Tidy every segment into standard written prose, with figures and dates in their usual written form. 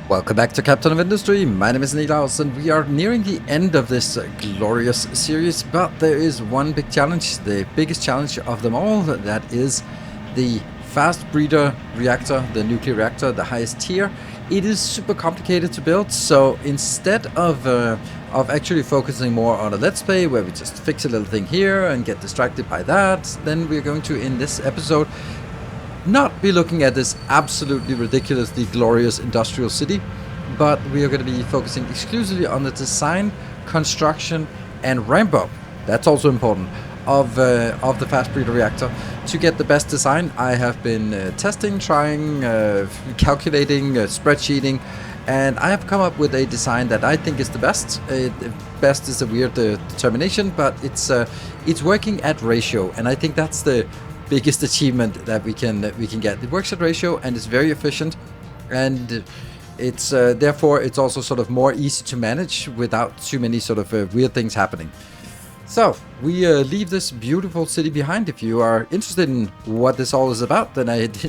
Welcome back to Captain of Industry. My name is Niklaus, and we are nearing the end of this glorious series, but there is one big challenge, the biggest challenge of them all. That is the fast breeder reactor, the nuclear reactor, the highest tier. It is super complicated to build, so instead of actually focusing more on a let's play where we just fix a little thing here and get distracted by that, then we're going to, in this episode, not be looking at this absolutely ridiculously glorious industrial city, but we are going to be focusing exclusively on the design, construction, and ramp up. That's also important of the fast breeder reactor. To get the best design, I have been testing, trying, calculating, spreadsheeting, and I have come up with a design that I think is the best. Best is a weird determination, but it's working at ratio, and I think that's the biggest achievement that we can get. It works at ratio and is very efficient, and it's therefore it's also sort of more easy to manage without too many sort of weird things happening. So we leave this beautiful city behind. If you are interested in what this all is about, then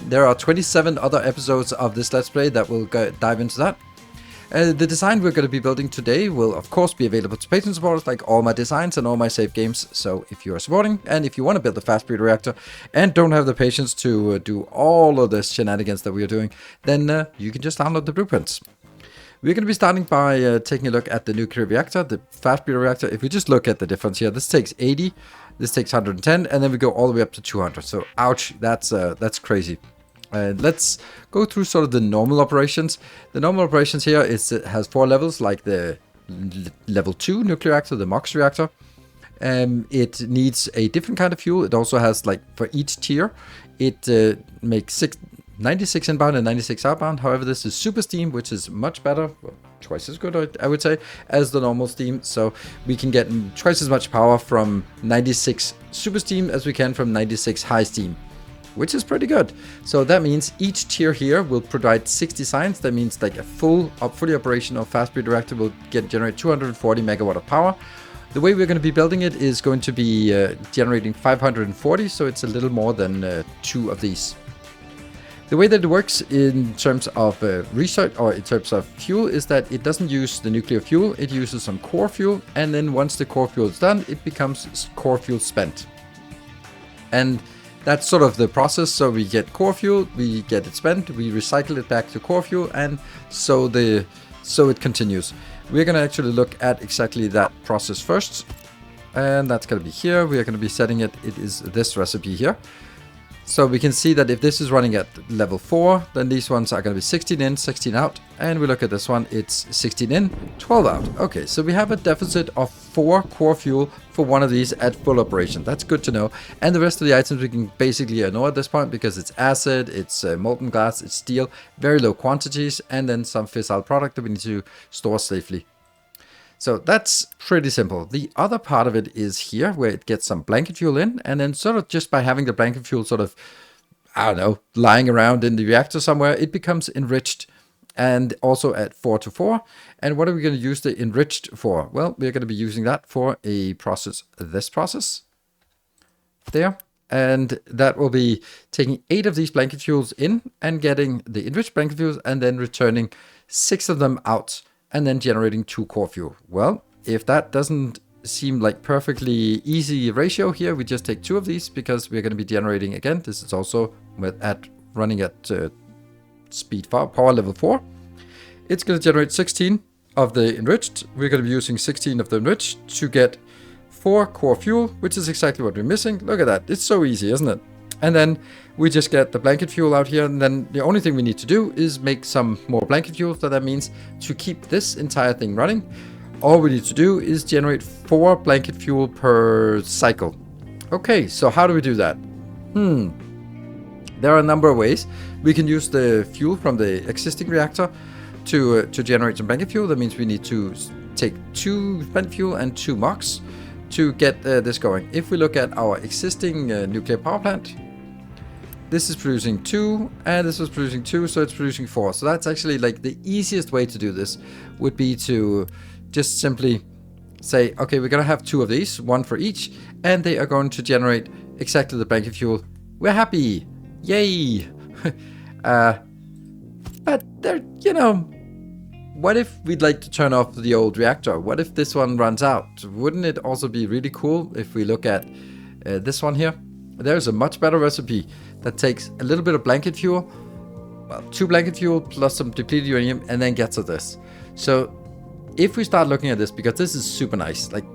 there are 27 other episodes of this Let's Play that will dive into that. The design we're going to be building today will of course be available to patron supporters, like all my designs and all my save games. So if you are supporting and if you want to build a fast breeder reactor and don't have the patience to do all of this shenanigans that we are doing, then you can just download the blueprints. We're going to be starting by taking a look at the nuclear reactor, the fast breeder reactor. If we just look at the difference here, this takes 80, this takes 110, and then we go all the way up to 200. So ouch, that's crazy. Let's go through sort of the normal operations. The normal operations here it has 4 levels, like the level 2 nuclear reactor, the MOX reactor. It needs a different kind of fuel. It also has, like, for each tier, it makes 96 inbound and 96 outbound. However, this is super steam, which is much better, well, twice as good, I would say, as the normal steam. So we can get twice as much power from 96 super steam as we can from 96 high steam, which is pretty good. So that means each tier here will provide 60 signs. That means like a fully operational fast breeder reactor will generate 240 megawatt of power. The way we're going to be building it is going to be generating 540, so it's a little more than 2 of these. The way that it works in terms of research or in terms of fuel is that it doesn't use the nuclear fuel, it uses some core fuel, and then once the core fuel is done, it becomes core fuel spent. And that's sort of the process. So we get core fuel, we get it spent, we recycle it back to core fuel, and so it continues. We're going to actually look at exactly that process first, and that's going to be here. We are going to be setting it. It is this recipe here. So we can see that if this is running at level 4, then these ones are going to be 16 in, 16 out. And we look at this one, it's 16 in, 12 out. Okay, so we have a deficit of 4 core fuel for one of these at full operation. That's good to know. And the rest of the items we can basically ignore at this point because it's acid, it's molten glass, it's steel, very low quantities, and then some fissile product that we need to store safely. So that's pretty simple. The other part of it is here where it gets some blanket fuel in, and then sort of just by having the blanket fuel sort of, I don't know, lying around in the reactor somewhere, it becomes enriched, and also at 4 to 4. And what are we going to use the enriched for? Well, we're going to be using that for a process, this process there. And that will be taking 8 of these blanket fuels in and getting the enriched blanket fuels and then returning 6 of them out, and then generating 2 core fuel. Well, if that doesn't seem like perfectly easy ratio here, we just take 2 of these because we're going to be generating, again, this is also running at speed power level 4. It's going to generate 16 of the enriched. We're going to be using 16 of the enriched to get 4 core fuel, which is exactly what we're missing. Look at that. It's so easy, isn't it? And then we just get the blanket fuel out here, and then the only thing we need to do is make some more blanket fuel. So that means to keep this entire thing running, all we need to do is generate 4 blanket fuel per cycle. Okay, so how do we do that? There are a number of ways. We can use the fuel from the existing reactor to generate some blanket fuel. That means we need to take 2 spent fuel and 2 MOX to get this going. If we look at our existing nuclear power plant, this is producing 2, and this was producing 2, so it's producing 4. So that's actually like the easiest way to do this would be to just simply say, okay, we're going to have 2 of these, 1 for each, and they are going to generate exactly the blanket fuel. We're happy. Yay. But they're, what if we'd like to turn off the old reactor? What if this one runs out? Wouldn't it also be really cool if we look at this one here? There's a much better recipe that takes a little bit of blanket fuel, well, 2 blanket fuel plus some depleted uranium, and then gets to this. So if we start looking at this, because this is super nice, like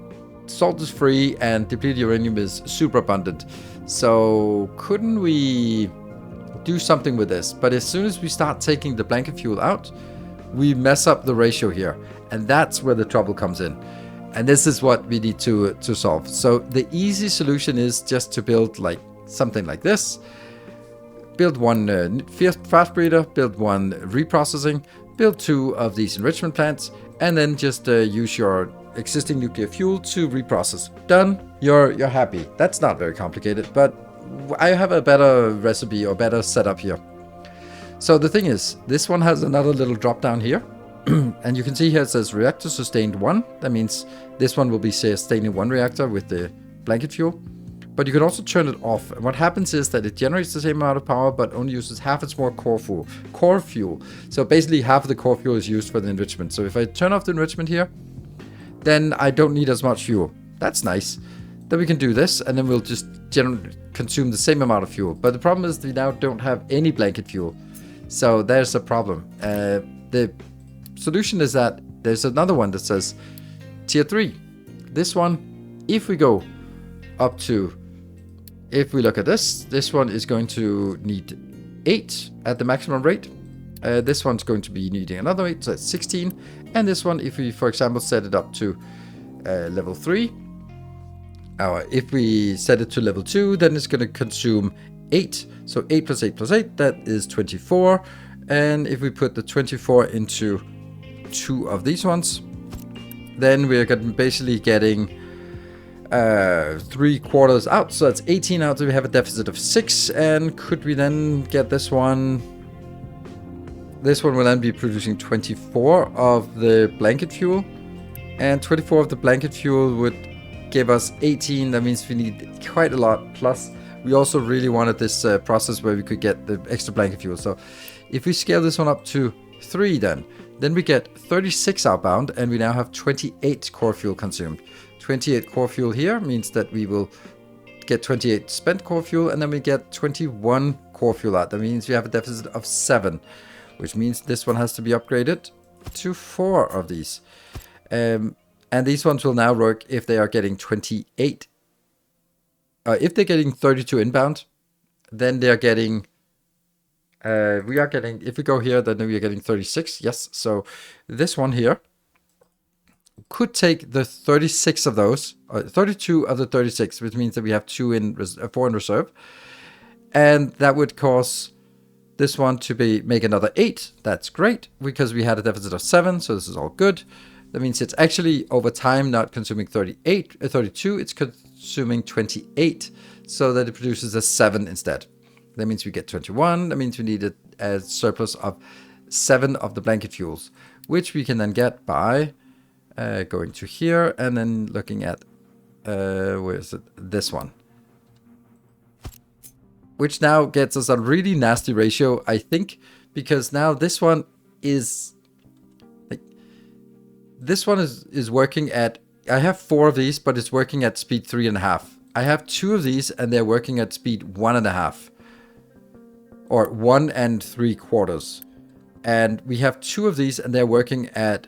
salt is free and depleted uranium is super abundant. So couldn't we do something with this? But as soon as we start taking the blanket fuel out, we mess up the ratio here, and that's where the trouble comes in. And this is what we need to solve. So the easy solution is just to build like something like this. Build one fast breeder, build one reprocessing, build 2 of these enrichment plants, and then just use your existing nuclear fuel to reprocess. Done. You're happy. That's not very complicated, but I have a better recipe or better setup here. So the thing is, this one has another little drop down here. And you can see here it says reactor sustained 1. That means this one will be sustaining 1 reactor with the blanket fuel. But you can also turn it off. And what happens is that it generates the same amount of power, but only uses half its more core fuel. So basically half of the core fuel is used for the enrichment. So if I turn off the enrichment here, then I don't need as much fuel. That's nice. Then we can do this, and then we'll just consume the same amount of fuel. But the problem is we now don't have any blanket fuel. So there's a problem. The solution is that there's another one that says tier 3. This one, if we go up to, if we look at this one is going to need 8 at the maximum rate. This one's going to be needing another 8, so that's 16. And this one, if we, for example, set it up to level 3, or if we set it to level 2, then it's going to consume 8. So 8 plus 8 plus 8, that is 24. And if we put the 24 into 2 of these ones, then we're basically getting 3/4 out, so that's 18 out, so we have a deficit of 6. And could we then get this one? This one will then be producing 24 of the blanket fuel, and 24 of the blanket fuel would give us 18. That means we need quite a lot, plus we also really wanted this process where we could get the extra blanket fuel. So if we scale this one up to 3, then we get 36 outbound, and we now have 28 core fuel consumed. 28 core fuel here means that we will get 28 spent core fuel, and then we get 21 core fuel out. That means we have a deficit of 7, which means this one has to be upgraded to 4 of these. And these ones will now work if they are getting 28. If they're getting 32 inbound, then they are getting... we are getting... If we go here, then we are getting 36. Yes, so this one here could take the 36 of those, 32 of the 36, which means that we have 4 in reserve. And that would cause this one to make another 8. That's great, because we had a deficit of 7, so this is all good. That means it's actually over time not consuming 32, it's consuming 28, so that it produces a 7 instead. That means we get 21. That means we need a surplus of 7 of the blanket fuels, which we can then get by going to here and then looking at where is it? This one, which now gets us a really nasty ratio, I think, because now this one is like, this one is working at, I have 4 of these, but it's working at speed 3.5. I have 2 of these and they're working at speed 1.5, or 1 3/4. And we have 2 of these and they're working at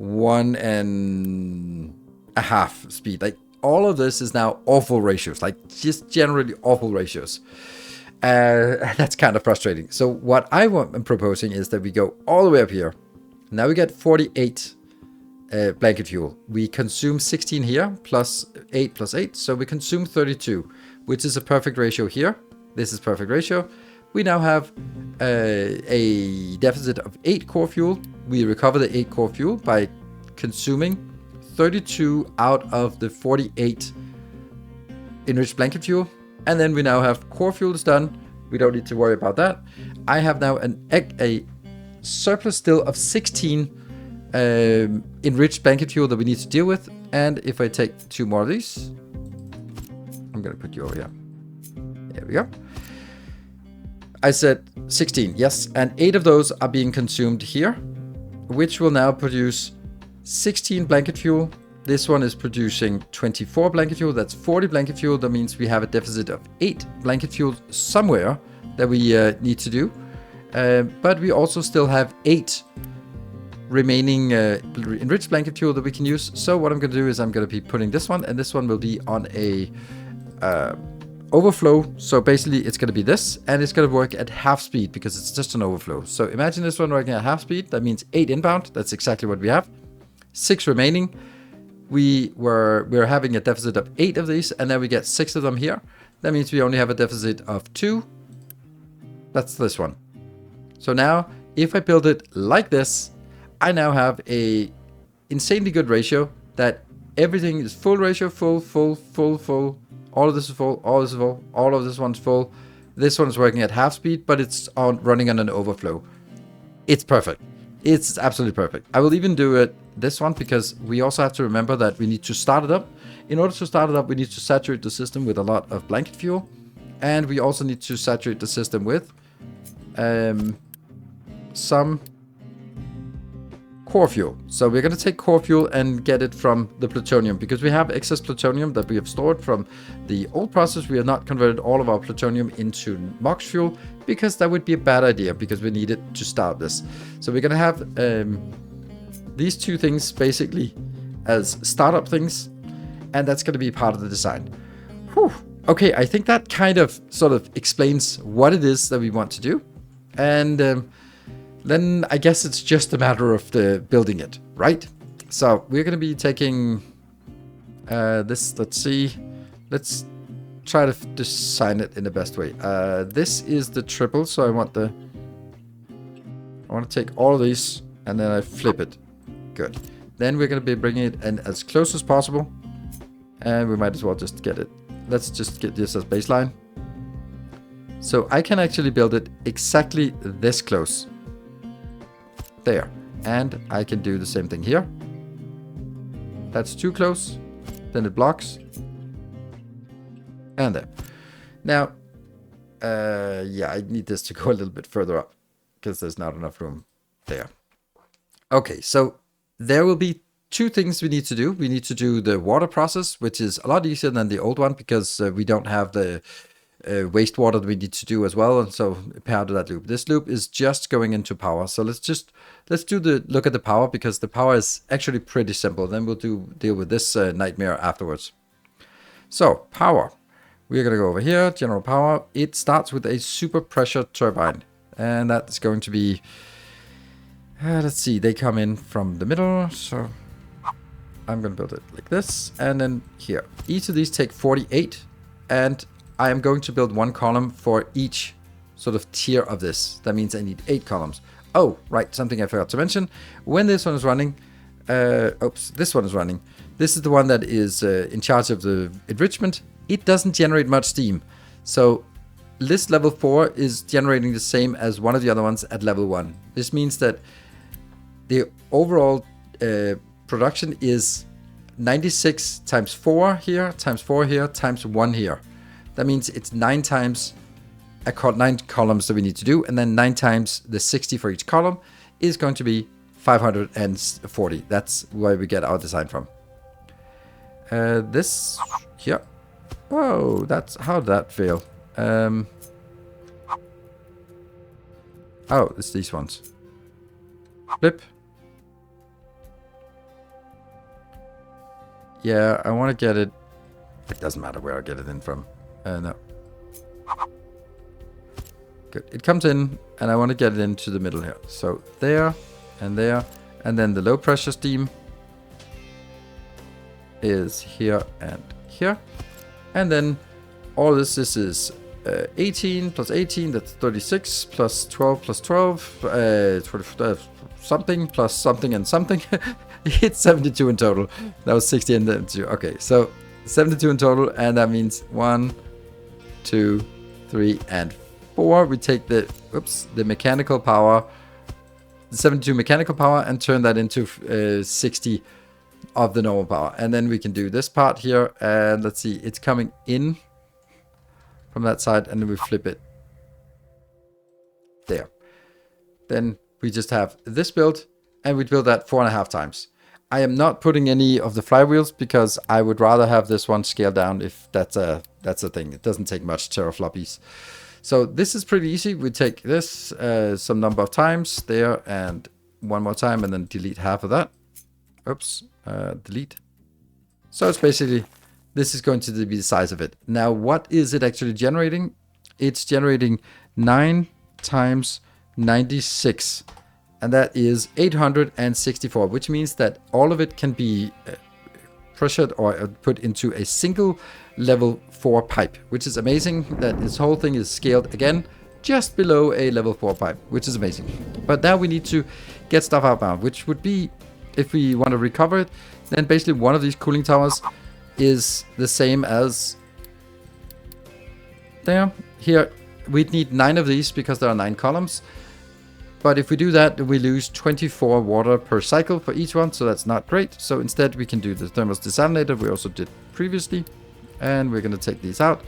1.5 speed. Like, all of this is now awful ratios, like just generally awful ratios. That's kind of frustrating. So what I'm proposing is that we go all the way up here. Now we get 48 blanket fuel. We consume 16 here, plus 8 plus 8. So we consume 32, which is a perfect ratio here. This is perfect ratio. We now have a deficit of 8 core fuel. We recover the 8 core fuel by consuming 32 out of the 48 enriched blanket fuel. And then we now have core fuel is done. We don't need to worry about that. I have now a surplus still of 16 enriched blanket fuel that we need to deal with. And if I take 2 more of these, I'm going to put you over here. There we go. I said 16, yes, and 8 of those are being consumed here. which will now produce 16 blanket fuel. This one is producing 24 blanket fuel. That's 40 blanket fuel. That means we have a deficit of 8 blanket fuel somewhere that we need to do. But we also still have 8 remaining enriched blanket fuel that we can use. So what I'm going to do is I'm going to be putting this one, and this one will be on a overflow. So basically it's going to be this, and it's going to work at half speed because it's just an overflow. So imagine this one working at half speed. That means 8 inbound. That's exactly what we have. 6 remaining. We're having a deficit of 8 of these, and then we get 6 of them here. That means we only have a deficit of 2. That's this one. So now if I build it like this, I now have a insanely good ratio that everything is full ratio, full. All of this is full, all of this is full, all of this one's full. This one's working at half speed, but it's running on an overflow. It's perfect. It's absolutely perfect. I will even do it this one because we also have to remember that we need to start it up. In order to start it up, we need to saturate the system with a lot of blanket fuel, and we also need to saturate the system with some core fuel. So we're going to take core fuel and get it from the plutonium because we have excess plutonium that we have stored from the old process. We have not converted all of our plutonium into MOX fuel because that would be a bad idea because we need it to start this. So we're going to have these two things basically as startup things, and that's going to be part of the design. Whew. Okay, I think that kind of sort of explains what it is that we want to do. And then I guess it's just a matter of building it, right? So we're going to be taking this. Let's see. Let's try to design it in the best way. This is the triple, so I want to take all of these and then I flip it. Good. Then we're going to be bringing it in as close as possible, and we might as well just get it. Let's just get this as baseline. So I can actually build it exactly this close. There. And I can do the same thing here. That's too close. Then it blocks. And there. Now, yeah, I need this to go a little bit further up because there's not enough room there. Okay, so there will be 2 things we need to do. We need to do the water process, which is a lot easier than the old one because we don't have the wastewater that we need to do as well, and so part of that loop. This loop is just going into power. So let's do the look at the power because the power is actually pretty simple. Then we'll deal with this nightmare afterwards. So power, we're gonna go over here. General power. It starts with a super pressure turbine, and that's going to be. Let's see. They come in from the middle, so I'm gonna build it like this, and then here. Each of these take 48, and I am going to build 1 column for each sort of tier of this. That means I need 8 columns. Oh, right, something I forgot to mention. When this one is running, this one is running. This is the one that is in charge of the enrichment. It doesn't generate much steam. So list level 4 is generating the same as one of the other ones at level 1. This means that the overall production is 96 times 4 here, times 4 here, times 1 here. That means it's 9 times 9 columns that we need to do, and then 9 times the 60 for each column is going to be 540. That's where we get our design from. This here. Oh, how did that fail? Oh, it's these ones. Flip. Yeah, I want to get it. It doesn't matter where I get it in from. No. Good. It comes in, and I want to get it into the middle here. So there, and then the low pressure steam is here and here. And then all this is 18 plus 18, that's 36, plus 12 plus 12, something plus something and something. It's 72 in total. That was 60 and then 2. Okay, so 72 in total, and that means 1, 2, 3, and 4. We take the mechanical power, the 72 mechanical power, and turn that into 60 of the normal power. And then we can do this part here, and let's see, it's coming in from that side, and then we flip it there. Then we just have this built, and we build that 4.5 times. I am not putting any of the flywheels because I would rather have this one scaled down if that's a thing. It doesn't take much terafloppies. So this is pretty easy. We take this some number of times there and one more time and then delete half of that. Oops, delete. So it's basically, this is going to be the size of it. Now, what is it actually generating? It's generating 9 times 96. And that is 864, which means that all of it can be pressured or put into a single level 4 pipe, which is amazing that this whole thing is scaled again just below a level 4 pipe, which is amazing. But now we need to get stuff outbound, which would be, if we want to recover it, then basically one of these cooling towers is the same as there. Here, we'd need 9 of these because there are 9 columns. But if we do that, we lose 24 water per cycle for each one, so that's not great. So instead, we can do the thermal desalinator we also did previously. And we're going to take these out.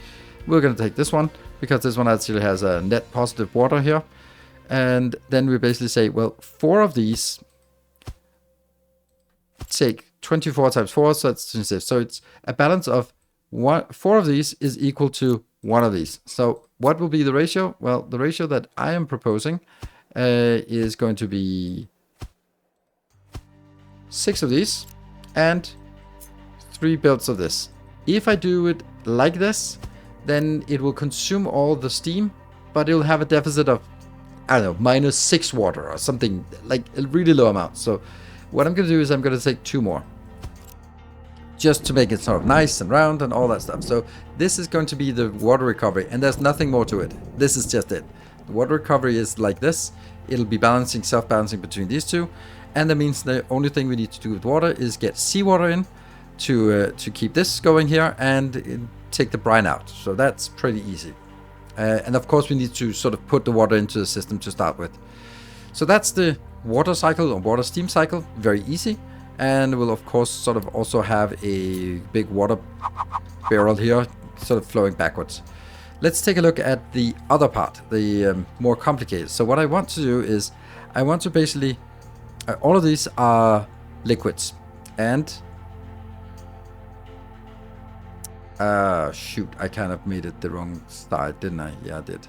We're going to take this one, because this one actually has a net positive water here. And then we basically say, well, 4 of these take 24 times 4, so that's 26. So it's a balance of 4 of these is equal to 1 of these. So what will be the ratio? Well, the ratio that I am proposing is going to be 6 of these and 3 builds of this. If I do it like this, then it will consume all the steam, but it will have a deficit of, I don't know, -6 water or something, like a really low amount. So what I'm going to do is I'm going to take 2 more, just to make it sort of nice and round and all that stuff. So this is going to be the water recovery, and there's nothing more to it. This is just it. The water recovery is like this. It'll be balancing, self-balancing between these two. And that means the only thing we need to do with water is get seawater in to keep this going here and take the brine out. So that's pretty easy. And of course we need to sort of put the water into the system to start with. So that's the water cycle or water steam cycle. Very easy. And we'll of course sort of also have a big water barrel here sort of flowing backwards. Let's take a look at the other part, the more complicated. So what I want to do is, I want to basically, all of these are liquids. And, shoot, I kind of made it the wrong side, didn't I? Yeah, I did.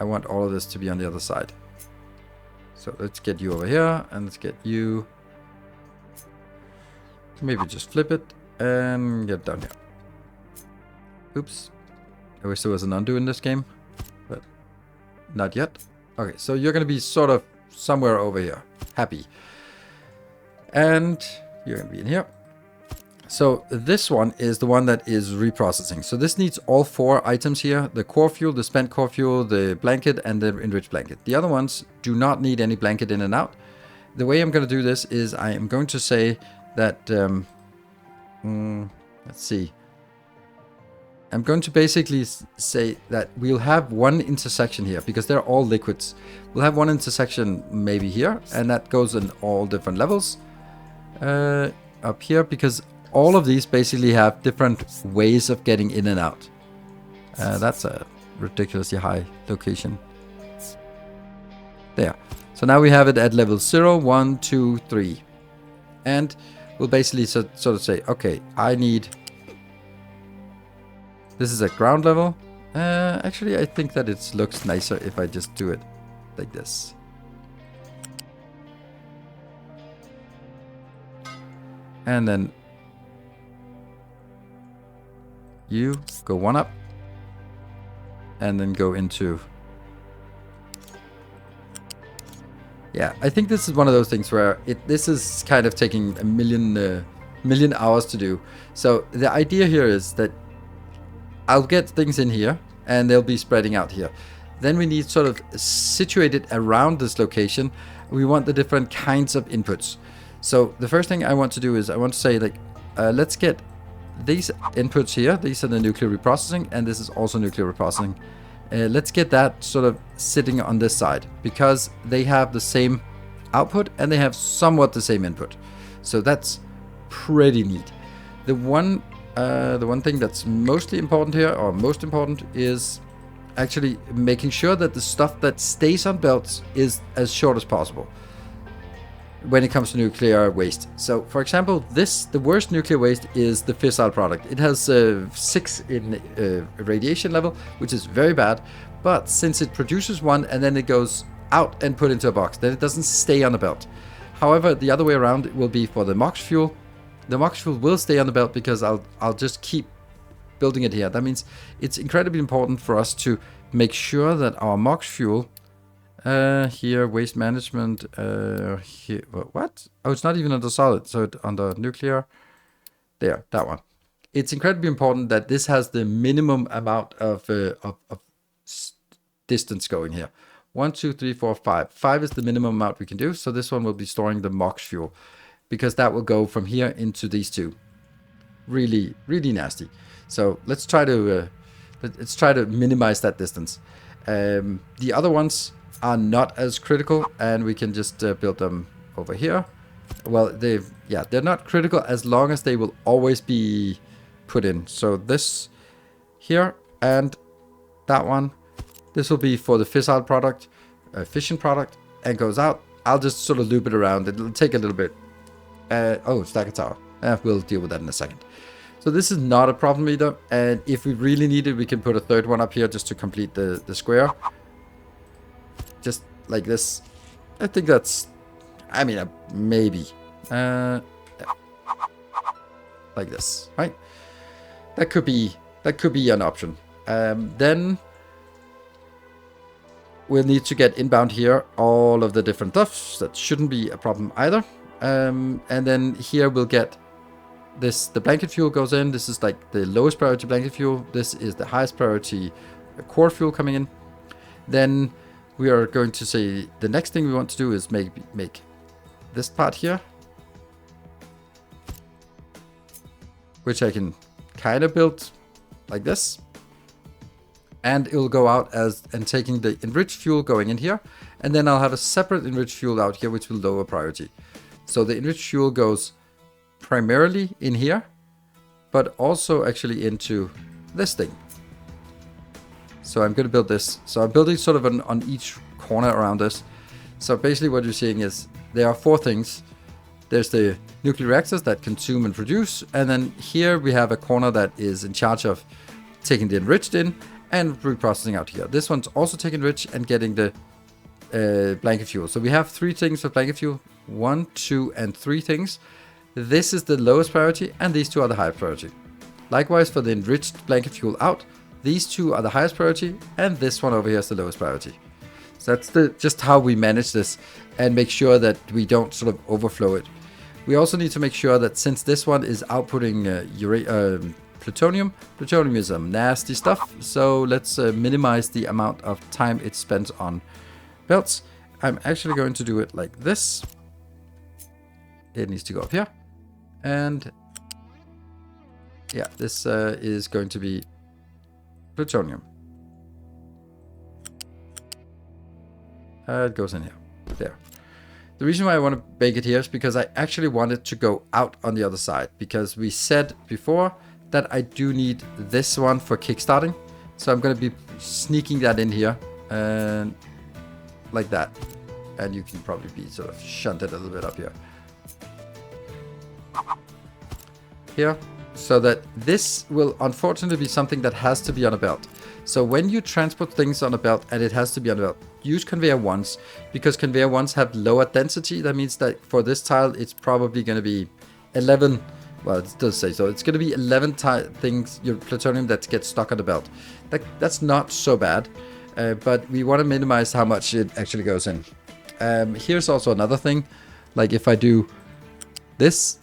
I want all of this to be on the other side. So let's get you over here, and let's get you, maybe just flip it, and get down here. Oops. I wish there was an undo in this game, but not yet. Okay, so you're going to be sort of somewhere over here. Happy. And you're going to be in here. So this one is the one that is reprocessing. So this needs all 4 items here. The core fuel, the spent core fuel, the blanket, and the enriched blanket. The other ones do not need any blanket in and out. The way I'm going to do this is I am going to say that... let's see. I'm going to basically say that we'll have one intersection here because they're all liquids. We'll have one intersection maybe here, and that goes in all different levels up here, because all of these basically have different ways of getting in and out. That's a ridiculously high location. There. So now we have it at level 0, 1, 2, 3. And we'll basically sort of say, okay, I need... This is at ground level. Actually, I think that it looks nicer if I just do it like this. And then you go 1 up. And then go into... Yeah, I think this is one of those things where this is kind of taking a million hours to do. So the idea here is that I'll get things in here, and they'll be spreading out here. Then we need sort of situated around this location. We want the different kinds of inputs. So the first thing I want to do is I want to say, like, let's get these inputs here. These are the nuclear reprocessing, and this is also nuclear reprocessing. Let's get that sort of sitting on this side, because they have the same output and they have somewhat the same input. So that's pretty neat. The one thing that's mostly important here, or most important, is actually making sure that the stuff that stays on belts is as short as possible. when it comes to nuclear waste. So, for example, the worst nuclear waste is the fissile product. It has 6 in radiation level, which is very bad. But since it produces 1 and then it goes out and put into a box, then it doesn't stay on the belt. However, the other way around will be for the MOX fuel. The MOX fuel will stay on the belt because I'll just keep building it here. That means it's incredibly important for us to make sure that our MOX fuel here, waste management, here, what? Oh, it's not even under solid, so under nuclear. There, that one. It's incredibly important that this has the minimum amount of distance going here. 1, 2, 3, 4, 5. 5 is the minimum amount we can do, so this one will be storing the MOX fuel, because that will go from here into these two. Really, really nasty. So let's try to minimize that distance. The other ones are not as critical, and we can just build them over here. Well, they're not critical as long as they will always be put in. So this here and that one, this will be for the fissile product, fission product, and goes out. I'll just sort of loop it around. It'll take a little bit. Oh, stack a tower. We'll deal with that in a second. So this is not a problem either. And if we really need it, we can put a third one up here just to complete the square. Just like this. I think that's, I mean, maybe. Like this, right? That could be an option. Then we'll need to get inbound here all of the different stuffs. That shouldn't be a problem either. And then here we'll get this, the blanket fuel goes in. This is like the lowest priority blanket fuel. This is the highest priority core fuel coming in. Then we are going to say the next thing we want to do is make this part here, which I can kind of build like this, and it will go out as and taking the enriched fuel going in here, and then I'll have a separate enriched fuel out here which will lower priority. So the enriched fuel goes primarily in here, but also actually into this thing. So I'm going to build this. So I'm building sort of on each corner around this. So basically what you're seeing is there are 4 things. There's the nuclear reactors that consume and produce. And then here we have a corner that is in charge of taking the enriched in and reprocessing out here. This one's also taking enriched and getting the blanket fuel. So we have 3 things for blanket fuel. 1, 2, and 3 things. This is the lowest priority and these 2 are the highest priority. Likewise for the enriched blanket fuel out. These 2 are the highest priority, and this one over here is the lowest priority. So that's just how we manage this and make sure that we don't sort of overflow it. We also need to make sure that since this one is outputting plutonium is nasty stuff. So let's minimize the amount of time it spends on belts. I'm actually going to do it like this. It needs to go up here. And yeah, this is going to be plutonium. It goes in here. There. The reason why I want to make it here is because I actually want it to go out on the other side. Because we said before that I do need this one for kickstarting. So I'm going to be sneaking that in here. And like that. And you can probably be sort of shunted a little bit up here. Here. So that this will unfortunately be something that has to be on a belt. So when you transport things on a belt and it has to be on a belt, use conveyor 1s, because conveyor 1s have lower density. That means that for this tile, it's probably going to be 11. Well, it does say so. It's going to be 11 things, your plutonium that gets stuck on the belt. That's not so bad, but we want to minimize how much it actually goes in. Here's also another thing. Like if I do this,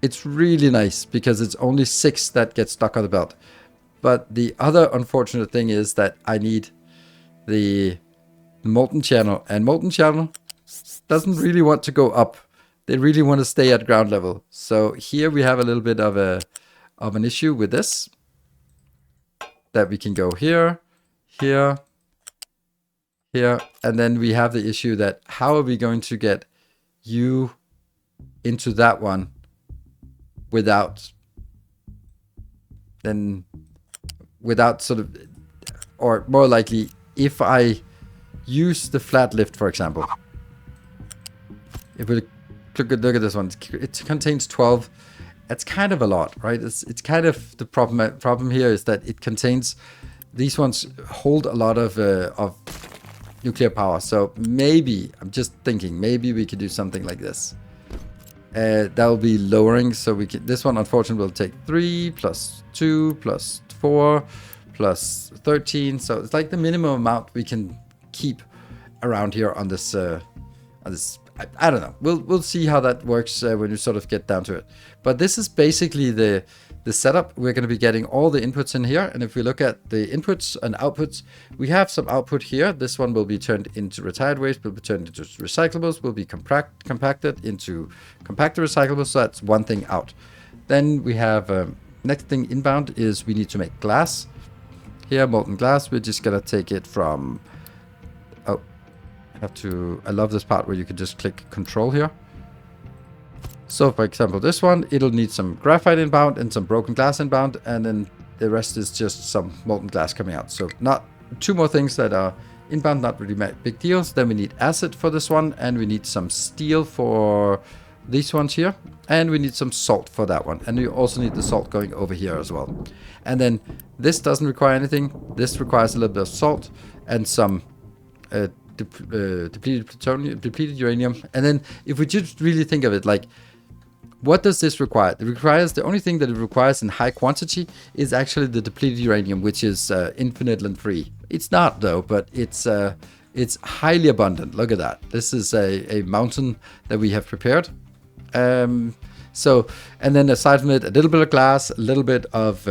it's really nice because it's only 6 that get stuck on the belt. But the other unfortunate thing is that I need the molten channel, and molten channel doesn't really want to go up. They really want to stay at ground level. So here we have a little bit of an issue with this, that we can go here, here, here, and then we have the issue that how are we going to get you into that one without sort of, or more likely, if I use the flat lift, for example, If we look at this one, it contains 12. That's kind of a lot, right? It's kind of the problem here is that it contains, these ones hold a lot of nuclear power. So maybe, I'm just thinking, maybe we could do something like this. That will be lowering, so we can, this one unfortunately will take 3 plus 2 plus 4 plus 13. So it's like the minimum amount we can keep around here on this I don't know. We'll see how that works when you sort of get down to it. But this is basically the setup. We're going to be getting all the inputs in here. And if we look at the inputs and outputs, we have some output here. This one will be turned into retired waste, will be turned into recyclables, will be compacted into compacted recyclables. So that's one thing out. Then we have next thing inbound is we need to make glass. Here, molten glass. We're just going to take it from... Oh, I love this part where you can just click control here. So for example, this one, it'll need some graphite inbound and some broken glass inbound, and then the rest is just some molten glass coming out. So not two more things that are inbound, not really big deals. Then we need acid for this one, and we need some steel for these ones here, and we need some salt for that one. And we also need the salt going over here as well. And then this doesn't require anything. This requires a little bit of salt and some depleted plutonium, depleted uranium. And then if we just really think of it, like, what does this require? It requires, the only thing that it requires in high quantity is actually the depleted uranium, which is infinite and free. It's not though, but it's highly abundant. Look at that. This is a mountain that we have prepared. So, and then aside from it, a little bit of glass, a little bit of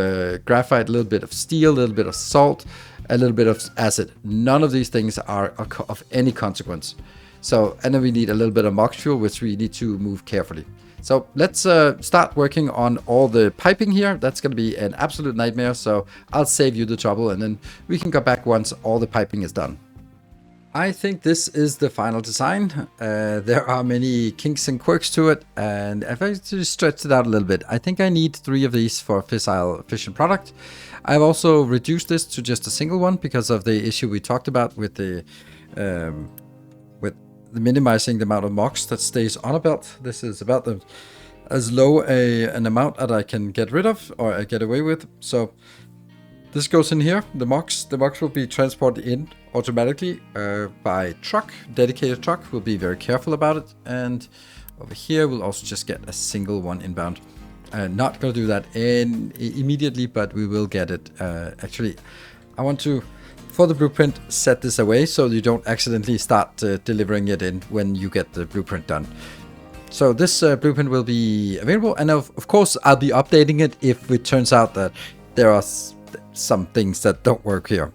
graphite, a little bit of steel, a little bit of salt, a little bit of acid. None of these things are of any consequence. So, and then we need a little bit of mox fuel, which we need to move carefully. So let's start working on all the piping here. That's going to be an absolute nightmare. So I'll save you the trouble, and then we can go back once all the piping is done. I think this is the final design. There are many kinks and quirks to it, and I've actually stretched it out a little bit. I think I need 3 of these for a fissile fission product. I've also reduced this to just a single one because of the issue we talked about with the minimizing the amount of MOX that stays on a belt. This is about as low an amount that I can get rid of or get away with. So this goes in here. The MOX will be transported in automatically by truck, dedicated truck. We'll be very careful about it. And over here, we'll also just get a single one inbound. Not going to do that immediately, but we will get it. Actually, I want to, for the blueprint, set this away so you don't accidentally start delivering it in when you get the blueprint done. So this blueprint will be available, and of course I'll be updating it if it turns out that there are some things that don't work here.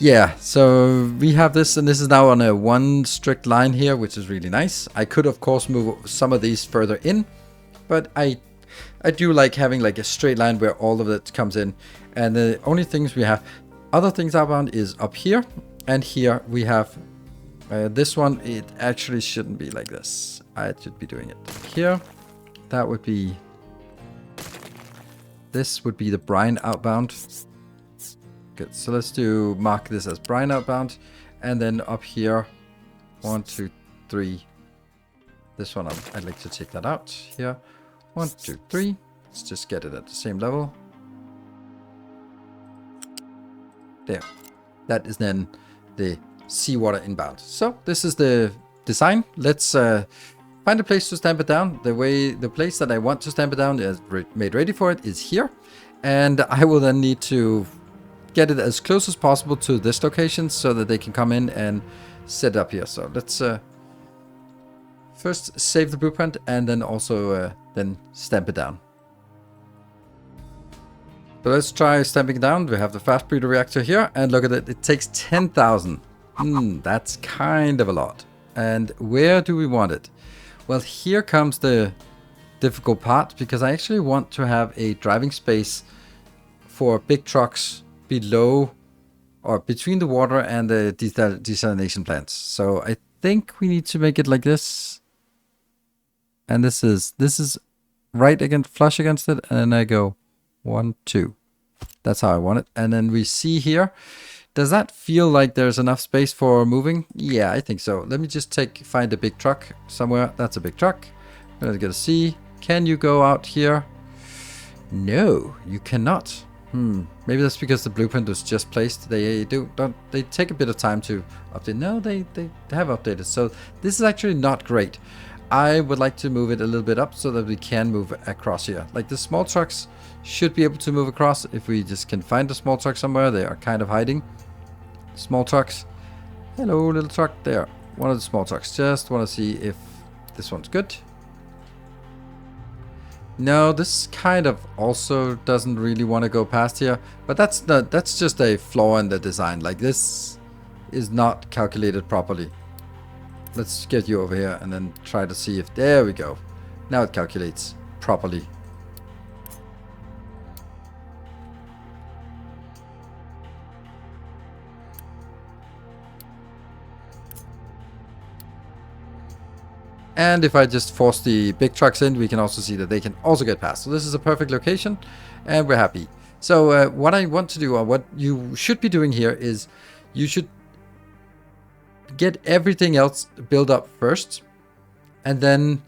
Yeah, so we have this, and this is now on a one strict line here, which is really nice. I could of course move some of these further in, but I do like having like a straight line where all of it comes in. And the only things we have, other things outbound, is up here, and here we have this one. It actually shouldn't be like this. I should be doing it here. That would be, this would be the brine outbound. Good, so let's mark this as brine outbound, and then up here, 1, 2, 3. This one, I'd like to take that out here. 1, 2, 3. Let's just get it at the same level. There. That is then the seawater inbound. So this is the design. Let's find a place to stamp it down. The place that I want to stamp it down is made ready for it is here, and I will then need to get it as close as possible to this location so that they can come in and set it up here. So let's first save the blueprint and then also then stamp it down. So let's try stamping it down. We have the fast breeder reactor here, and look at it. It takes 10,000. That's kind of a lot. And where do we want it? Well, here comes the difficult part, because I actually want to have a driving space for big trucks below or between the water and the desalination plants. So I think we need to make it like this. And this is right against, flush against it, and then I go 1, 2. That's how I want it. And then we see here, Does that feel like there's enough space for moving? Yeah, I think so. Let me just find a big truck somewhere. That's a big truck. Let's get a C. Can you go out here? No, you cannot. Maybe that's because the blueprint was just placed. They take a bit of time to update. No, they have updated. So this is actually not great. I would like to move it a little bit up so that we can move across here. Like the small trucks should be able to move across if we just can find a small truck somewhere. They are kind of hiding. Small trucks. Hello, little truck. There. One of the small trucks. Just want to see if this one's good. No, this kind of also doesn't really want to go past here. But that's just a flaw in the design. Like this is not calculated properly. Let's get you over here and then try to see if... There we go. Now it calculates properly. And if I just force the big trucks in, we can also see that they can also get past. So this is a perfect location and we're happy. So what I want to do, or what you should be doing here, is you should get everything else built up first and then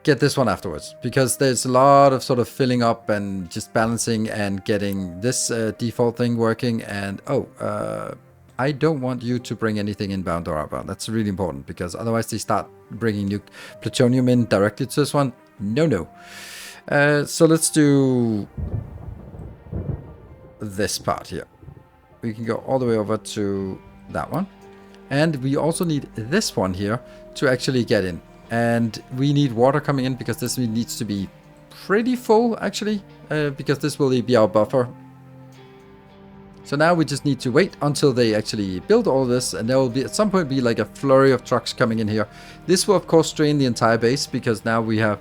get this one afterwards, because there's a lot of sort of filling up and just balancing and getting this default thing working. And I don't want you to bring anything inbound or outbound. That's really important, because otherwise they start bringing new plutonium in directly to this one. No. So let's do this part here. We can go all the way over to that one. And we also need this one here to actually get in. And we need water coming in, because this needs to be pretty full, actually, because this will be our buffer. So now we just need to wait until they actually build all this, and there will be at some point be like a flurry of trucks coming in here. This will of course strain the entire base, because now we are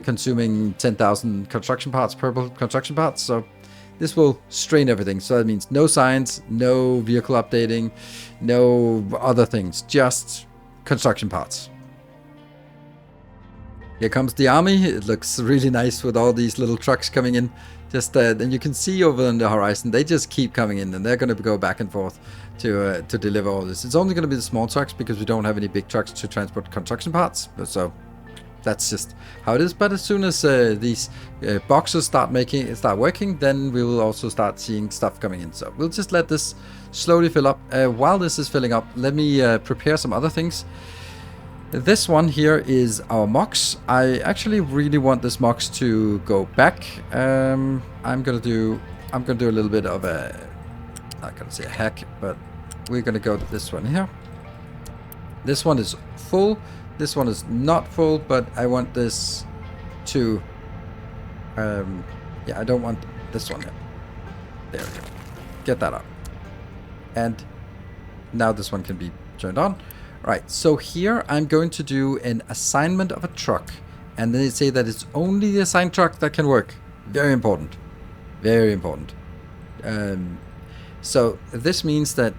consuming 10,000 construction parts, purple construction parts. So this will strain everything. So that means no signs, no vehicle updating, no other things, just construction parts. Here comes the army. It looks really nice with all these little trucks coming in. Just and you can see over on the horizon, they just keep coming in, and they're going to go back and forth to deliver all this. It's only going to be the small trucks, because we don't have any big trucks to transport construction parts. So that's just how it is. But as soon as these boxes start working, then we will also start seeing stuff coming in. So we'll just let this slowly fill up. While this is filling up, let me prepare some other things. This one here is our MOX. I actually really want this MOX to go back. I'm gonna do a little bit of a, not gonna say a hack, but we're gonna go to this one here. This one is full. This one is not full, but I want this to, yeah, I don't want this one here. There we go. Get that up. And now this one can be turned on. Right, so here I'm going to do an assignment of a truck, and they say that it's only the assigned truck that can work. Very important. Very important. So this means that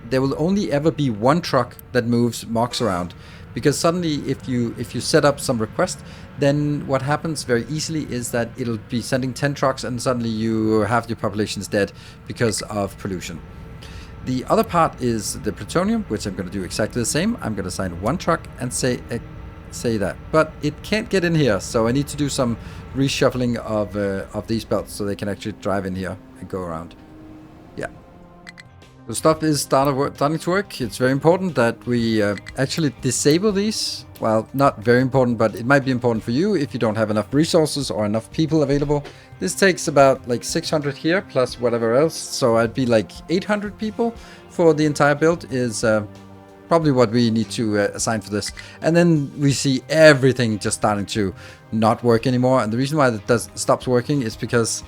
there will only ever be one truck that moves MOX around, because suddenly if you set up some request, then what happens very easily is that it'll be sending 10 trucks, and suddenly you have your populations dead because of pollution. The other part is the plutonium, which I'm going to do exactly the same. I'm going to assign one truck and say that, but it can't get in here, so I need to do some reshuffling of these belts so they can actually drive in here and go around. Yeah. The stuff is starting to work. It's very important that we actually disable these. Well, not very important, but it might be important for you if you don't have enough resources or enough people available. This takes about like 600 here plus whatever else. So I'd be like 800 people for the entire build is probably what we need to assign for this. And then we see everything just starting to not work anymore. And the reason why that stops working is because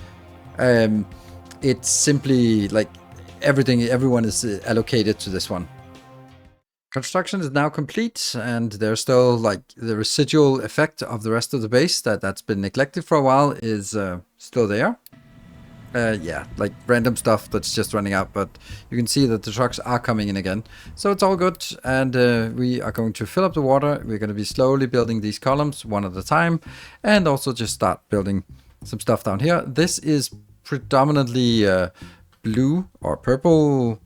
it's simply like everyone is allocated to this one. Construction is now complete, and there's still like the residual effect of the rest of the base that's been neglected for a while is still there. Yeah, like random stuff that's just running out, but you can see that the trucks are coming in again. So it's all good, and we are going to fill up the water. We're going to be slowly building these columns one at a time, and also just start building some stuff down here. This is predominantly blue or purple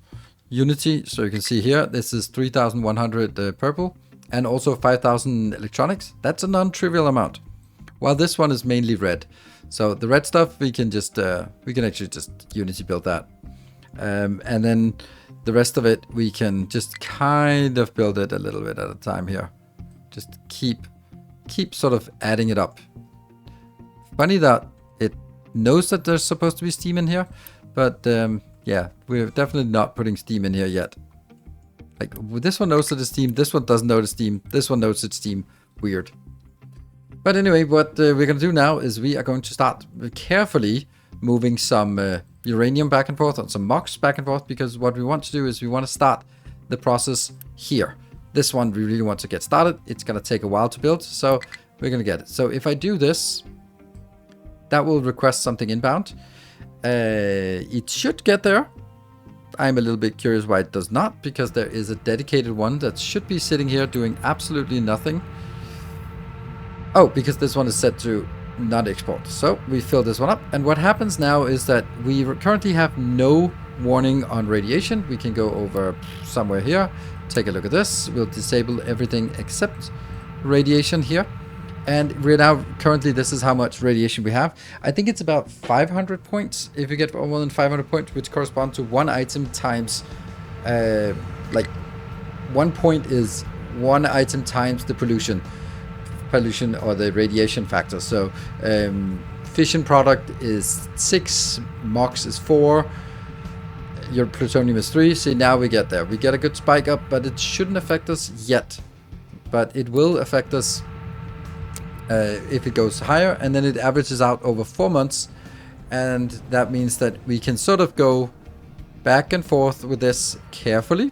unity. So you can see here, this is 3,100 purple and also 5,000 electronics. That's a non-trivial amount. While this one is mainly red. So the red stuff, we can actually just unity build that. And then the rest of it, we can just kind of build it a little bit at a time here. Just keep sort of adding it up. Funny that it knows that there's supposed to be steam in here, but yeah, we're definitely not putting steam in here yet. Like, this one knows that it's steam, this one doesn't know it's steam, this one knows it's steam. Weird. But anyway, what we're going to do now is we are going to start carefully moving some uranium back and forth and some MOX back and forth, because what we want to do is we want to start the process here. This one we really want to get started. It's going to take a while to build, so we're going to get it. So if I do this, that will request something inbound. It should get there. I'm a little bit curious why it does not, because there is a dedicated one that should be sitting here doing absolutely nothing. Oh, because this one is set to not export. So we fill this one up. And what happens now is that we currently have no warning on radiation. We can go over somewhere here. Take a look at this. We'll disable everything except radiation here. And we're now currently, this is how much radiation we have. I think it's about 500 points. If you get more than 500 points, which correspond to one item times, like 1 point is one item times the pollution or the radiation factor. So fission product is 6, MOX is 4, your plutonium is 3. See, now we get there. We get a good spike up, but it shouldn't affect us yet. But it will affect us if it goes higher, and then it averages out over 4 months. And that means that we can sort of go back and forth with this carefully.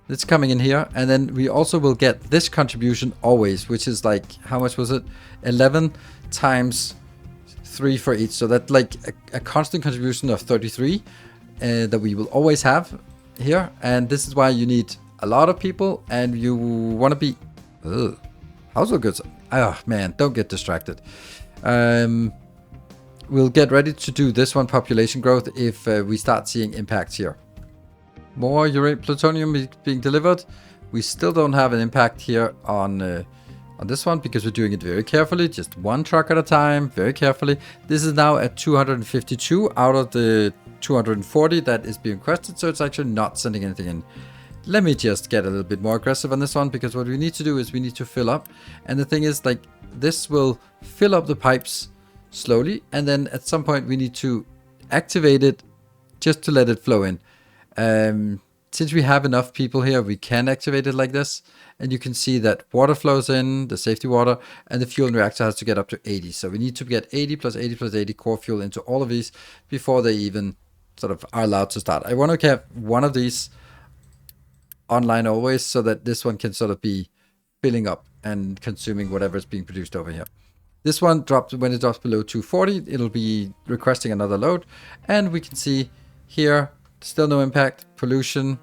It's coming in here, and then we also will get this contribution always, which is like, how much was it? 11 times 3 for each. So that's like a constant contribution of 33 that we will always have here. And this is why you need a lot of people, and you want to be... how's it good? Oh man, don't get distracted. We'll get ready to do this one, population growth, if we start seeing impacts here. More plutonium being delivered. We still don't have an impact here on this one, because we're doing it very carefully, just one truck at a time, very carefully. This is now at 252 out of the 240 that is being requested, so it's actually not sending anything in. Let me just get a little bit more aggressive on this one, because what we need to do is we need to fill up. And the thing is, like, this will fill up the pipes slowly, and then at some point we need to activate it just to let it flow in. Since we have enough people here, we can activate it like this, and you can see that water flows in, the safety water, and the fuel in the reactor has to get up to 80. So we need to get 80 plus 80 plus 80 core fuel into all of these before they even sort of are allowed to start. I want to have one of these online always, so that this one can sort of be filling up and consuming whatever is being produced over here. This one drops, when it drops below 240, it'll be requesting another load, and we can see here, still no impact. Pollution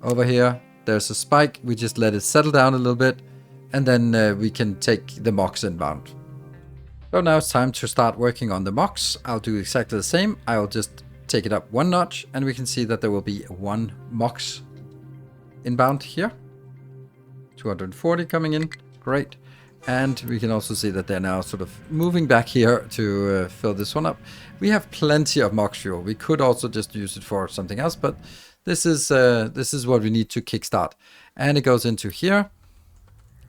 over here, there's a spike. We just let it settle down a little bit, and then we can take the MOX inbound. So now it's time to start working on the MOX. I'll do exactly the same. I'll just take it up one notch, and we can see that there will be one MOX inbound here. 240 coming in, great. And we can also see that they're now sort of moving back here to fill this one up. We have plenty of MOX fuel. We could also just use it for something else, but this is what we need to kickstart. And it goes into here,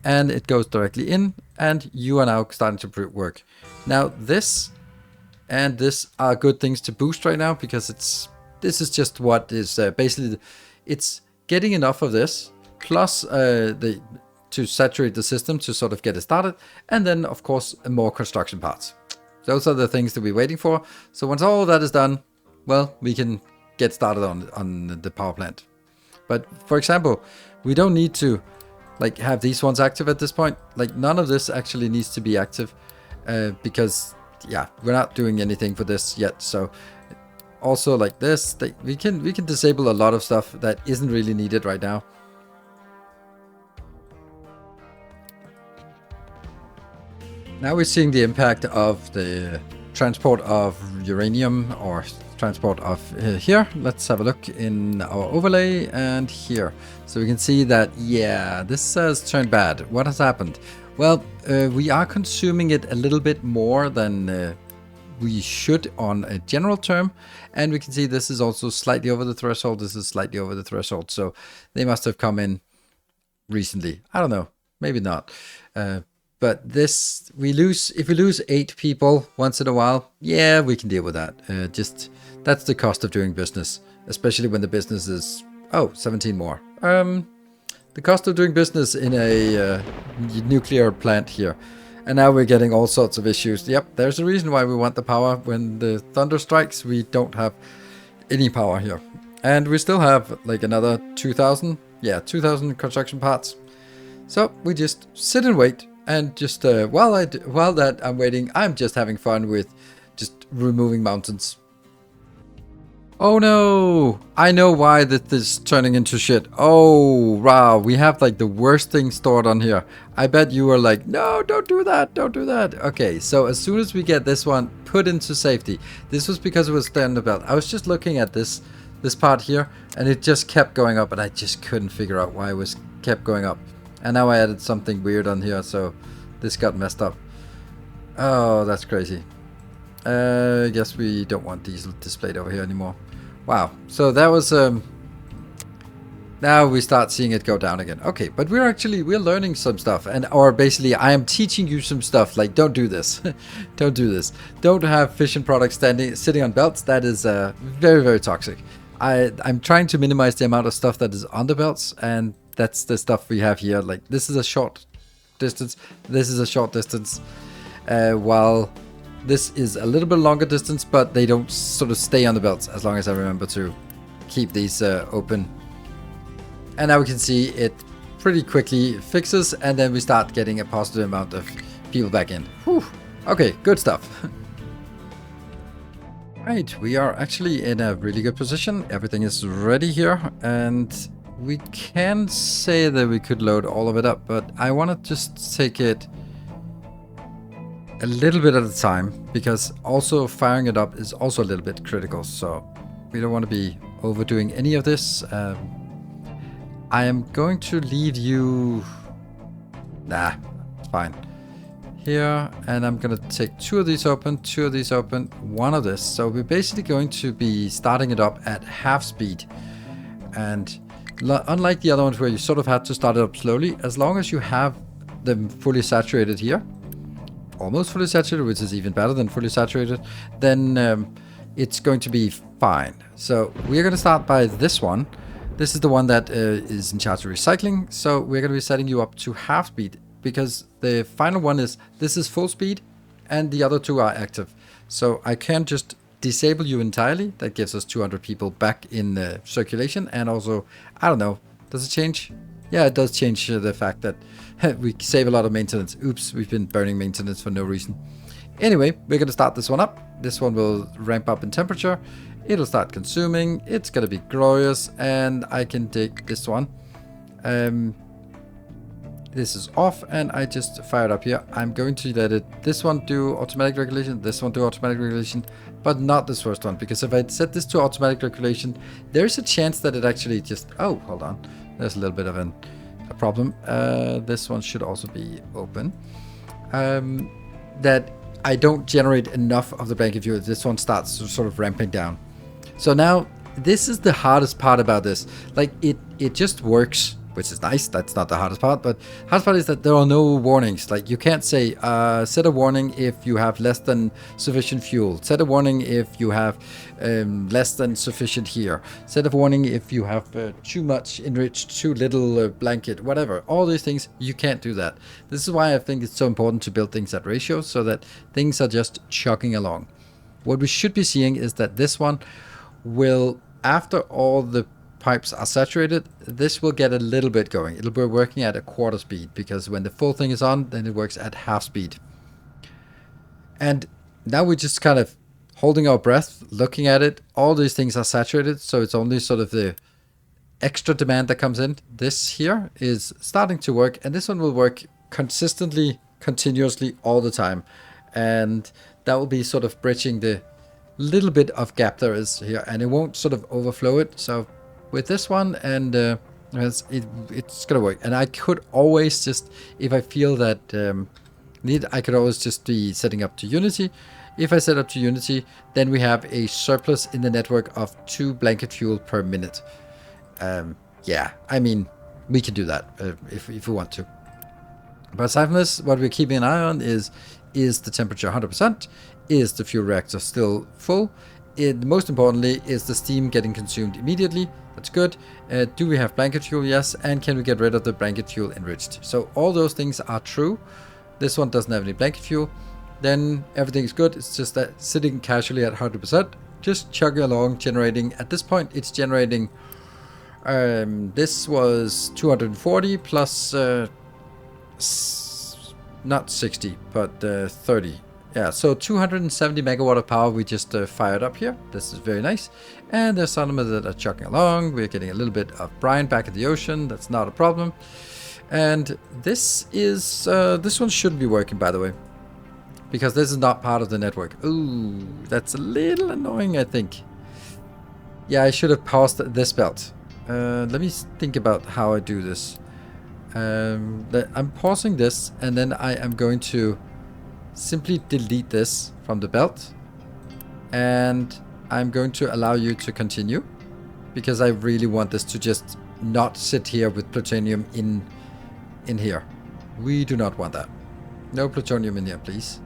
and it goes directly in, and you are now starting to work. Now this and this are good things to boost right now, because this is just what is basically, it's getting enough of this, plus to saturate the system to sort of get it started, and then of course more construction parts. Those are the things that we're waiting for. So once all that is done, well, we can get started on the power plant. But for example, we don't need to like have these ones active at this point. Like, none of this actually needs to be active, because yeah, we're not doing anything for this yet. So also like this, we can disable a lot of stuff that isn't really needed right now. Now we're seeing the impact of the transport of uranium, or transport of here. Let's have a look in our overlay and here. So we can see that, yeah, this has turned bad. What has happened? Well, we are consuming it a little bit more than we should on a general term. And we can see this is also slightly over the threshold. This is slightly over the threshold. So they must have come in recently. I don't know. Maybe not. But this, if we lose 8 people once in a while, yeah, we can deal with that. That's the cost of doing business, especially when the business is, 17 more. The cost of doing business in a nuclear plant here. And now we're getting all sorts of issues. Yep, there's a reason why we want the power. When the thunder strikes, we don't have any power here. And we still have like another 2,000. Yeah, 2,000 construction parts. So we just sit and wait. And just while that I'm waiting, I'm just having fun with just removing mountains. Oh no! I know why this is turning into shit. Oh, wow. We have like the worst thing stored on here. I bet you were like, no, don't do that. Don't do that. Okay, so as soon as we get this one put into safety, this was because it was stand belt. I was just looking at this part here and it just kept going up and I just couldn't figure out why it was kept going up. And now I added something weird on here, so this got messed up. Oh, that's crazy. I guess we don't want diesel displayed over here anymore. Wow, so that was now we start seeing it go down again. Okay, but we're learning some stuff, or basically I am teaching you some stuff, like don't do this. Don't do this. Don't have fission products sitting on belts. That is very, very toxic. I'm trying to minimize the amount of stuff that is on the belts, and that's the stuff we have here. Like this is a short distance, this is a short distance, while this is a little bit longer distance, but they don't sort of stay on the belts as long as I remember to keep these open. And now we can see it pretty quickly fixes, and then we start getting a positive amount of people back in. Whew. Okay, good stuff. Right, we are actually in a really good position. Everything is ready here, and we can say that we could load all of it up, but I want to just take it a little bit at a time, because also firing it up is also a little bit critical, so we don't want to be overdoing any of this. I am going to leave you... Nah, fine. Here, and I'm going to take 2 of these open, 2 of these open, 1 of this. So we're basically going to be starting it up at half speed. And unlike the other ones where you sort of had to start it up slowly, as long as you have them fully saturated here, almost fully saturated, which is even better than fully saturated, then it's going to be fine. So we're going to start by this one. This is the one that is in charge of recycling. So we're going to be setting you up to half speed, because the final one is, this is full speed and the other 2 are active. So I can just disable you entirely. That gives us 200 people back in circulation. And also, I don't know, does it change? Yeah, it does change the fact that we save a lot of maintenance. Oops, we've been burning maintenance for no reason. Anyway, we're going to start this one up. This one will ramp up in temperature. It'll start consuming. It's going to be glorious. And I can take this one. This is off, and I just fired up here. I'm going to let this one do automatic regulation, this one do automatic regulation, but not this first one, because if I set this to automatic regulation, there's a chance that it actually just... Oh, hold on. There's a little bit of a problem. This one should also be open. That I don't generate enough of the blanket fuel. This one starts sort of ramping down. So now, this is the hardest part about this. Like, it just works, which is nice. That's not the hardest part, but hardest part is that there are no warnings. Like, you can't say, set a warning if you have less than sufficient fuel. Set a warning if you have less than sufficient here. Set a warning if you have too much enriched, too little blanket, whatever. All these things, you can't do that. This is why I think it's so important to build things at ratio, so that things are just chugging along. What we should be seeing is that this one will, after all the pipes are saturated, this will get a little bit going. It'll be working at a quarter speed, because when the full thing is on, then it works at half speed. And now we're just kind of holding our breath, looking at it. All these things are saturated, so it's only sort of the extra demand that comes in. This here is starting to work, and this one will work consistently, continuously, all the time. And that will be sort of bridging the little bit of gap there is here, and it won't sort of overflow it. So with this one, and it's gonna work. And I could always just, if I feel that I could always just be setting up to Unity. If I set up to Unity, then we have a surplus in the network of 2 blanket fuel per minute. Yeah, I mean, we can do that if we want to. But aside from this, what we're keeping an eye on is the temperature 100%? Is the fuel reactor still full? Most importantly, is the steam getting consumed immediately? That's good. Do we have blanket fuel? Yes. And can we get rid of the blanket fuel enriched? So all those things are true. This one doesn't have any blanket fuel. Then everything is good. It's just that sitting casually at 100%, just chugging along, generating. At this point, it's generating. This was 240 plus not 60, but 30. Yeah, so 270 megawatt of power we just fired up here. This is very nice. And there's some of that are chugging along. We're getting a little bit of brine back in the ocean. That's not a problem. And this is this one shouldn't be working, by the way, because this is not part of the network. Ooh, that's a little annoying, I think. Yeah, I should have paused this belt. Let me think about how I do this. I'm pausing this, and then I am going to simply delete this from the belt, and I'm going to allow you to continue, because I really want this to just not sit here with plutonium in here. We do not want that. No plutonium in here, please.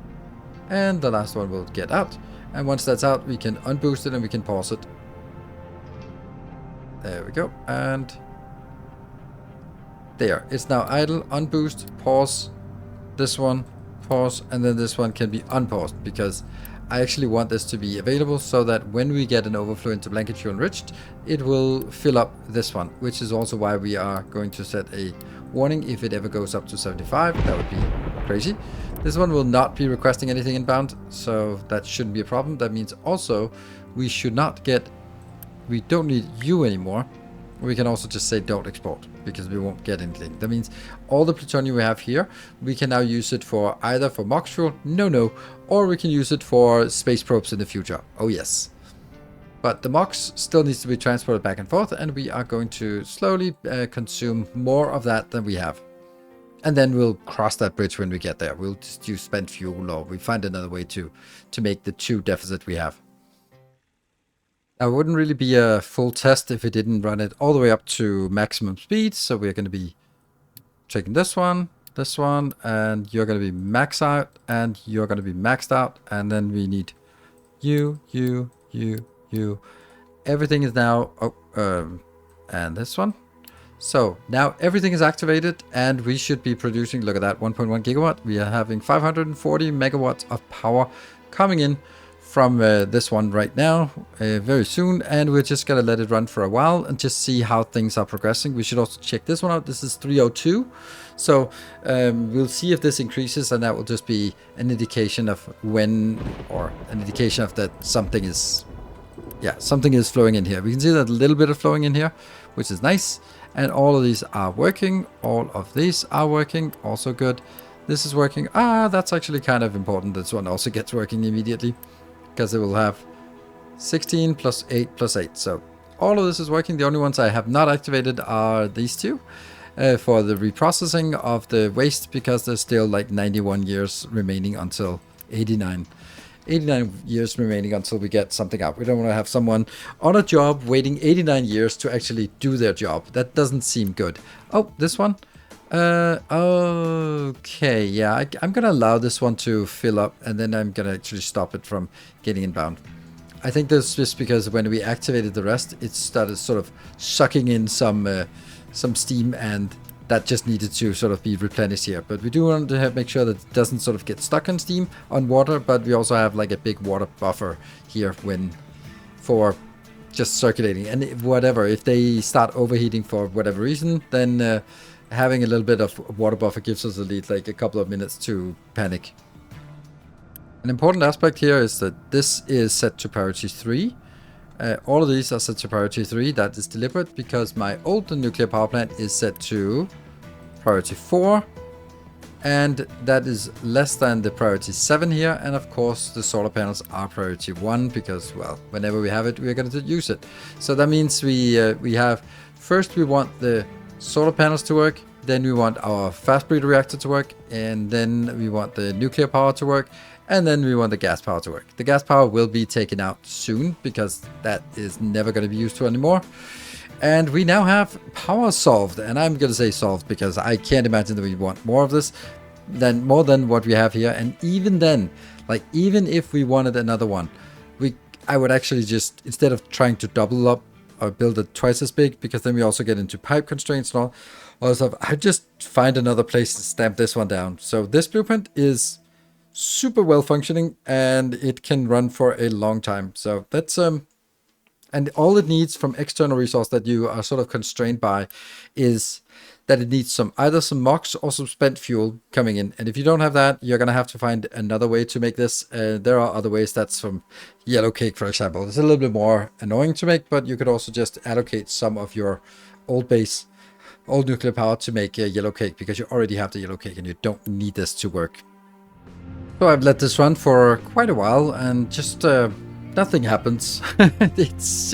And the last one will get out, and once that's out, we can unboost it and we can pause it. There we go, and there, it's now idle. Unboost, pause, this one, pause, and then this one can be unpaused, because I actually want this to be available so that when we get an overflow into blanket fuel enriched, it will fill up this one, which is also why we are going to set a warning if it ever goes up to 75. That would be crazy. This one will not be requesting anything inbound, so that shouldn't be a problem. That means also we should not get, we don't need you anymore. We can also just say don't export, because we won't get anything. That means all the plutonium we have here, we can now use it for either for MOX fuel, no, or we can use it for space probes in the future. Oh yes. But the MOX still needs to be transported back and forth, and we are going to slowly consume more of that than we have. And then we'll cross that bridge when we get there. We'll just use spent fuel, or we find another way to make the 2 deficit we have. Now, it wouldn't really be a full test if we didn't run it all the way up to maximum speed. So we're going to be checking this one, and you're going to be maxed out, and you're going to be maxed out. And then we need you. Everything is now, and this one. So now everything is activated, and we should be producing, look at that, 1.1 gigawatt. We are having 540 megawatts of power coming in from this one right now, very soon, and we're just gonna let it run for a while and just see how things are progressing. We should also check this one out. This is 302, so we'll see if this increases, and that will just be an indication of when, or an indication of that something is, yeah, something is flowing in here. We can see that a little bit of flowing in here, which is nice, and all of these are working. All of these are working, also good. This is working. That's actually kind of important. This one also gets working immediately, because it will have 16 plus 8 plus 8. So all of this is working. The only ones I have not activated are these 2 for the reprocessing of the waste, because there's still like 91 years remaining until 89 years remaining until we get something out. We don't want to have someone on a job waiting 89 years to actually do their job. That doesn't seem good. Oh, this one. Okay, yeah, I'm gonna allow this one to fill up, and then I'm gonna actually stop it from getting inbound. I think that's just because when we activated the rest, it started sort of sucking in some steam, and that just needed to sort of be replenished here. But we do want to make sure that it doesn't sort of get stuck on steam, on water, but we also have like a big water buffer here for just circulating. And whatever, if they start overheating for whatever reason, then having a little bit of water buffer gives us like a couple of minutes to panic. An important aspect here is that this is set to priority 3. All of these are set to priority 3. That is deliberate, because my old nuclear power plant is set to priority 4. and that is less than the priority 7 here. And of course the solar panels are priority 1 because, well, whenever we have it, we're going to use it. So that means we have, first we want the solar panels to work, then we want our fast breeder reactor to work, and then we want the nuclear power to work, and then we want the gas power to work. The gas power will be taken out soon because that is never going to be used to anymore. And we now have power solved, and I'm going to say solved because I can't imagine that we want more of this, more than what we have here. And even then, like, even if we wanted another one, I would actually just, instead of trying to double up or build it twice as big, because then we also get into pipe constraints and all stuff, I'd just find another place to stamp this one down. So this blueprint is super well functioning and it can run for a long time. So that's and all it needs from external resource that you are sort of constrained by is that it needs either some MOX or some spent fuel coming in. And if you don't have that, you're going to have to find another way to make this. There are other ways. That's from yellow cake, for example. It's a little bit more annoying to make, but you could also just allocate some of your old nuclear power to make a yellow cake, because you already have the yellow cake and you don't need this to work. So I've let this run for quite a while and just nothing happens. it's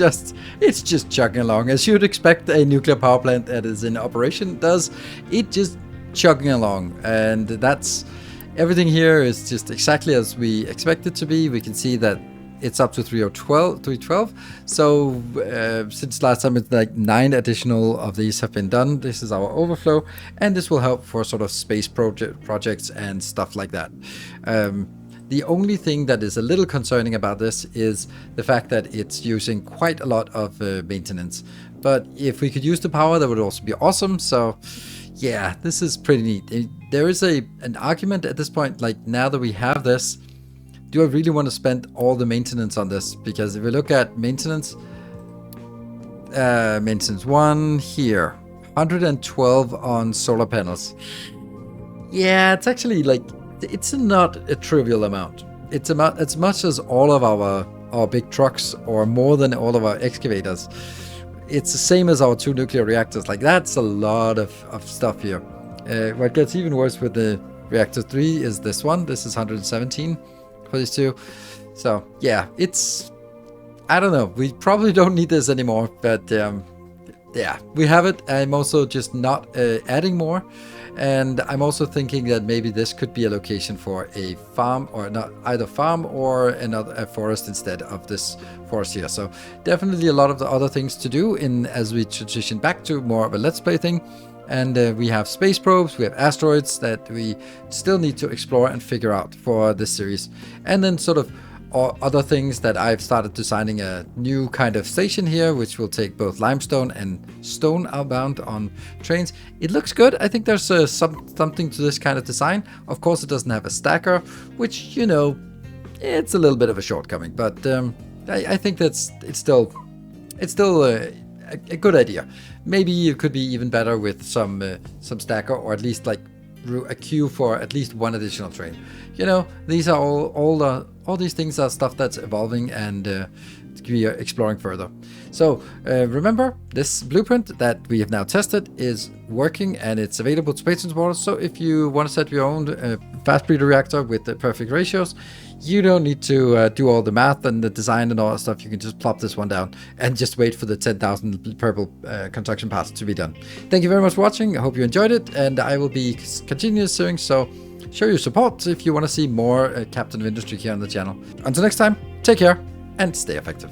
just chugging along as you'd expect a nuclear power plant that is in operation does. It just chugging along, and that's everything here is just exactly as we expect it to be. We can see that it's up to 312. So since last time, it's like 9 additional of these have been done. This is our overflow, and this will help for sort of space projects and stuff like that. The only thing that is a little concerning about this is the fact that it's using quite a lot of maintenance. But if we could use the power, that would also be awesome. So yeah, this is pretty neat. There is an argument at this point, like, now that we have this, do I really want to spend all the maintenance on this? Because if we look at maintenance 1 here, 112 on solar panels. Yeah, it's actually like, it's not a trivial amount. It's about as much as all of our big trucks, or more than all of our excavators. It's the same as our 2 nuclear reactors. Like, that's a lot of stuff here. What gets even worse with the reactor 3 is this one. This is 117 for these 2. So yeah, I don't know. We probably don't need this anymore, but yeah, we have it. I'm also just not adding more. And I'm also thinking that maybe this could be a location for a farm, or not, either farm or a forest instead of this forest here. So definitely a lot of the other things to do as we transition back to more of a Let's Play thing. And we have space probes, we have asteroids that we still need to explore and figure out for this series. And then sort of other things that I've started designing a new kind of station here, which will take both limestone and stone outbound on trains. It looks good. I think there's something to this kind of design. Of course, it doesn't have a stacker, which, you know, it's a little bit of a shortcoming, but I think it's still a good idea. Maybe it could be even better with some stacker, or at least like a queue for at least 1 additional train. You know, these are all these things are stuff that's evolving, and we are exploring further. So remember, this blueprint that we have now tested is working, and it's available to patrons supporters. So if you want to set your own fast breeder reactor with the perfect ratios, you don't need to do all the math and the design and all that stuff. You can just plop this one down and just wait for the 10,000 purple construction parts to be done. Thank you very much for watching. I hope you enjoyed it, and I will be continuing this series, so show your support if you want to see more Captain of Industry here on the channel. Until next time, take care and stay effective.